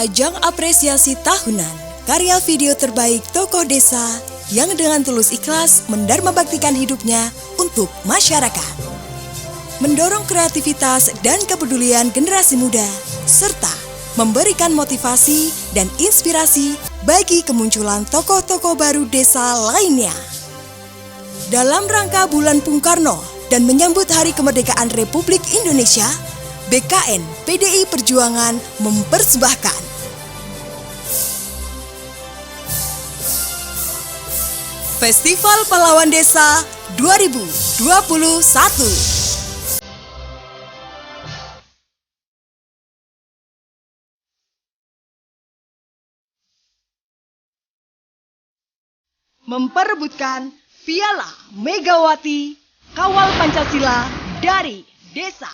Ajang apresiasi tahunan karya video terbaik tokoh desa yang dengan tulus ikhlas mendarma baktikan hidupnya untuk masyarakat. Mendorong kreativitas dan kepedulian generasi muda, serta memberikan motivasi dan inspirasi bagi kemunculan tokoh-tokoh baru desa lainnya. Dalam rangka Bulan Bung Karno dan menyambut Hari Kemerdekaan Republik Indonesia, BKN PDI Perjuangan mempersembahkan Festival Pahlawan Desa 2021. Memperebutkan Piala Megawati Kawal Pancasila dari desa.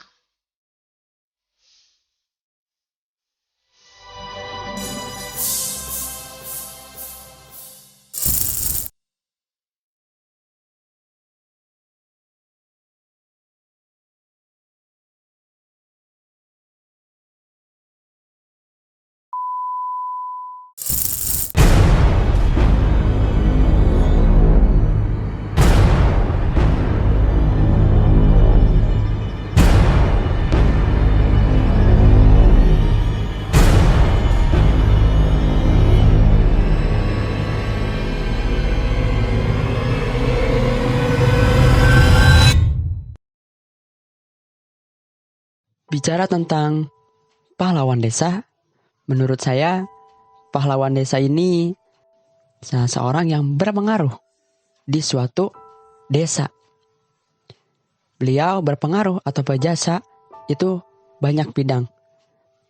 Bicara tentang pahlawan desa, menurut saya pahlawan desa ini salah seorang yang berpengaruh di suatu desa. Beliau berpengaruh atau berjasa itu banyak bidang.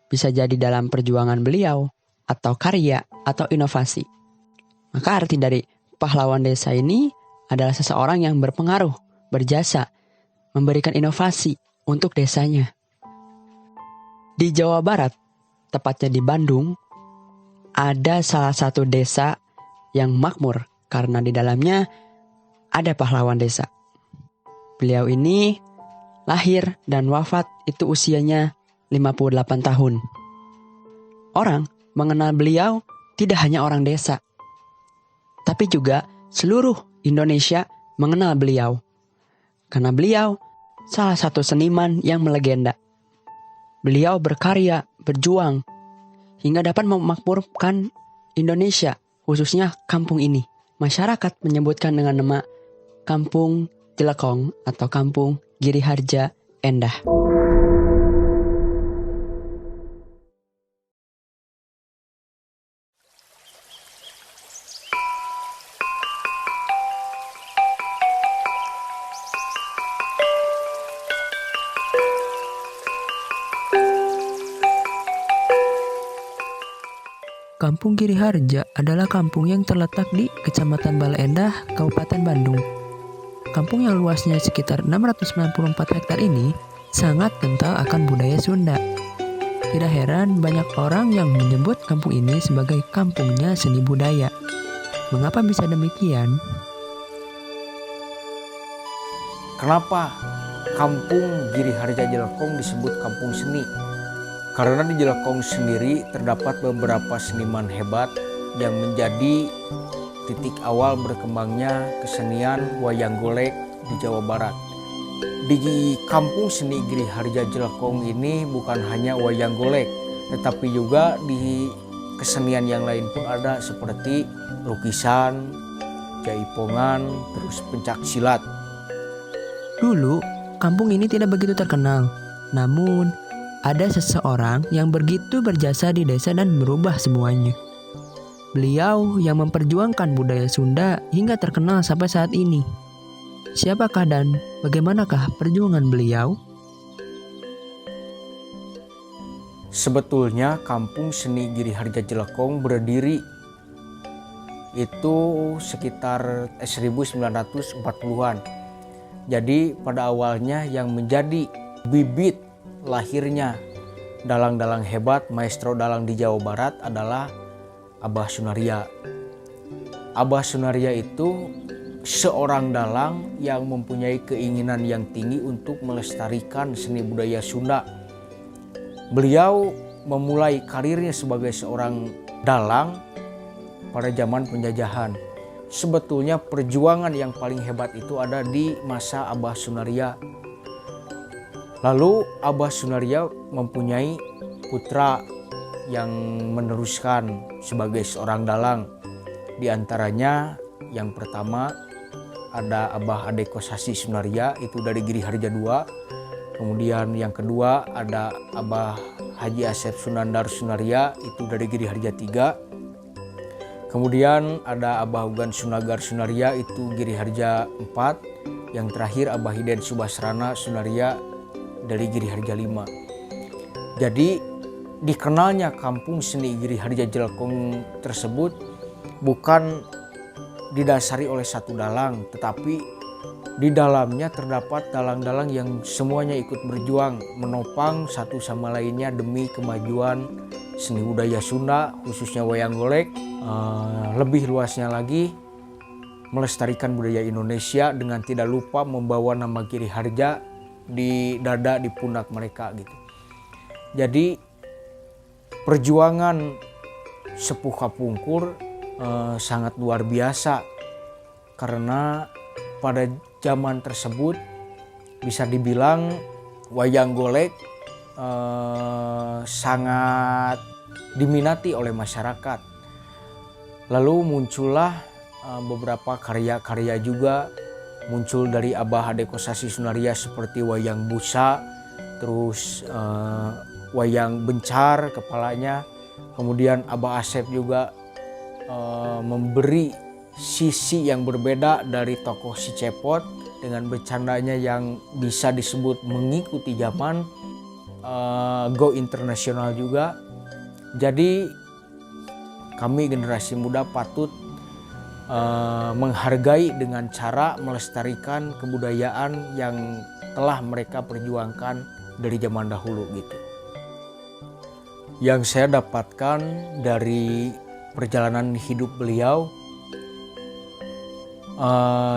Bisa jadi dalam perjuangan beliau, atau karya, atau inovasi. Maka arti dari pahlawan desa ini adalah seseorang yang berpengaruh, berjasa, memberikan inovasi untuk desanya. Di Jawa Barat, tepatnya di Bandung, ada salah satu desa yang makmur karena di dalamnya ada pahlawan desa. Beliau ini lahir dan wafat itu usianya 58 tahun. Orang mengenal beliau tidak hanya orang desa, tapi juga seluruh Indonesia mengenal beliau. Karena beliau salah satu seniman yang melegenda. Beliau berkarya, berjuang, hingga dapat memakmurkan Indonesia, khususnya kampung ini. Masyarakat menyebutkan dengan nama Kampung Jelekong atau Kampung Giriharja Endah. Kampung Giriharja adalah kampung yang terletak di Kecamatan Bale Endah, Kabupaten Bandung. Kampung yang luasnya sekitar 694 hektar ini sangat kental akan budaya Sunda. Tidak heran banyak orang yang menyebut kampung ini sebagai kampungnya seni budaya. Mengapa bisa demikian? Kenapa Kampung Giriharja Jelekong disebut kampung seni? Karena di Jelekong sendiri terdapat beberapa seniman hebat yang menjadi titik awal berkembangnya kesenian wayang golek di Jawa Barat. Di kampung seni Giriharja Jelekong ini bukan hanya wayang golek, tetapi juga di kesenian yang lain pun ada seperti lukisan, jaipongan, terus pencak silat. Dulu, kampung ini tidak begitu terkenal. Namun, ada seseorang yang begitu berjasa di desa dan merubah semuanya. Beliau yang memperjuangkan budaya Sunda hingga terkenal sampai saat ini. Siapakah dan bagaimanakah perjuangan beliau? Sebetulnya kampung seni Giriharja Jelekong berdiri itu sekitar 1940-an. Jadi pada awalnya yang menjadi bibit lahirnya dalang-dalang hebat, maestro dalang di Jawa Barat adalah Abah Sunaria. Abah Sunaria itu seorang dalang yang mempunyai keinginan yang tinggi untuk melestarikan seni budaya Sunda. Beliau memulai karirnya sebagai seorang dalang pada zaman penjajahan. Sebetulnya perjuangan yang paling hebat itu ada di masa Abah Sunaria. Lalu Abah Sunaria mempunyai putra yang meneruskan sebagai seorang dalang. Di antaranya yang pertama ada Abah Adekosasi Sunaria, itu dari Giriharja II. Kemudian yang kedua ada Abah Haji Asep Sunandar Sunaria, itu dari Giriharja III. Kemudian ada Abah Ugan Sunagar Sunaria, itu Giriharja IV. Yang terakhir Abah Hiden Subasrana Sunaria dari Giriharja V. Jadi dikenalnya kampung seni Giriharja Jelekong tersebut bukan didasari oleh satu dalang, tetapi di dalamnya terdapat dalang-dalang yang semuanya ikut berjuang menopang satu sama lainnya demi kemajuan seni budaya Sunda, khususnya wayang golek. Lebih luasnya lagi melestarikan budaya Indonesia dengan tidak lupa membawa nama Giriharja di dada, di pundak mereka gitu. Jadi perjuangan Sepuh Kapungkur sangat luar biasa, karena pada zaman tersebut bisa dibilang wayang golek sangat diminati oleh masyarakat. Lalu muncullah beberapa karya-karya juga muncul dari Abah Adekosasi Sunaria seperti wayang busa, terus wayang bencar kepalanya. Kemudian Abah Asep juga memberi sisi yang berbeda dari tokoh si Cepot dengan bercandanya yang bisa disebut mengikuti zaman, go internasional juga. Jadi kami generasi muda patut menghargai dengan cara melestarikan kebudayaan yang telah mereka perjuangkan dari zaman dahulu gitu. Yang saya dapatkan dari perjalanan hidup beliau,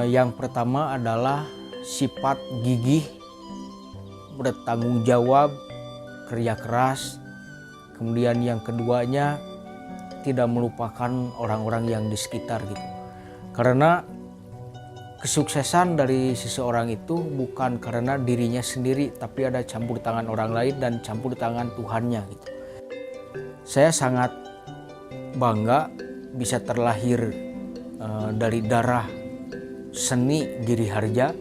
yang pertama adalah sifat gigih, bertanggung jawab, kerja keras. Kemudian yang keduanya tidak melupakan orang-orang yang di sekitar gitu. Karena kesuksesan dari seseorang itu bukan karena dirinya sendiri, tapi ada campur tangan orang lain dan campur tangan Tuhannya gitu. Saya sangat bangga bisa terlahir dari darah seni Giriharja,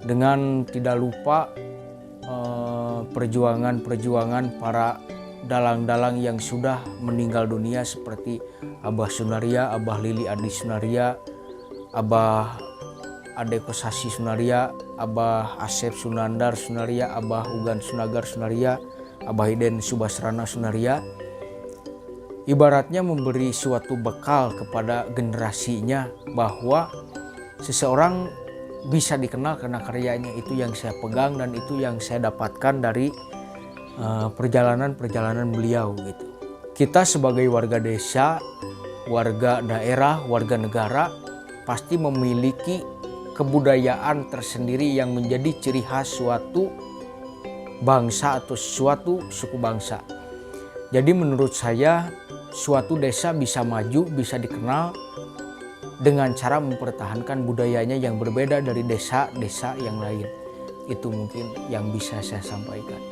dengan tidak lupa perjuangan-perjuangan para dalang-dalang yang sudah meninggal dunia seperti Abah Sunaria, Abah Lili Adi Sunaria, Abah Adekosasi Sunaria, Abah Asep Sunandar Sunaria, Abah Ugan Sunagar Sunaria, Abah Hiden Subasrana Sunaria. Ibaratnya memberi suatu bekal kepada generasinya bahwa seseorang bisa dikenal karena karyanya. Itu yang saya pegang dan itu yang saya dapatkan dari perjalanan-perjalanan beliau gitu. Kita sebagai warga desa, warga daerah, warga negara pasti memiliki kebudayaan tersendiri yang menjadi ciri khas suatu bangsa atau suatu suku bangsa. Jadi menurut saya suatu desa bisa maju, bisa dikenal dengan cara mempertahankan budayanya yang berbeda dari desa-desa yang lain. Itu mungkin yang bisa saya sampaikan.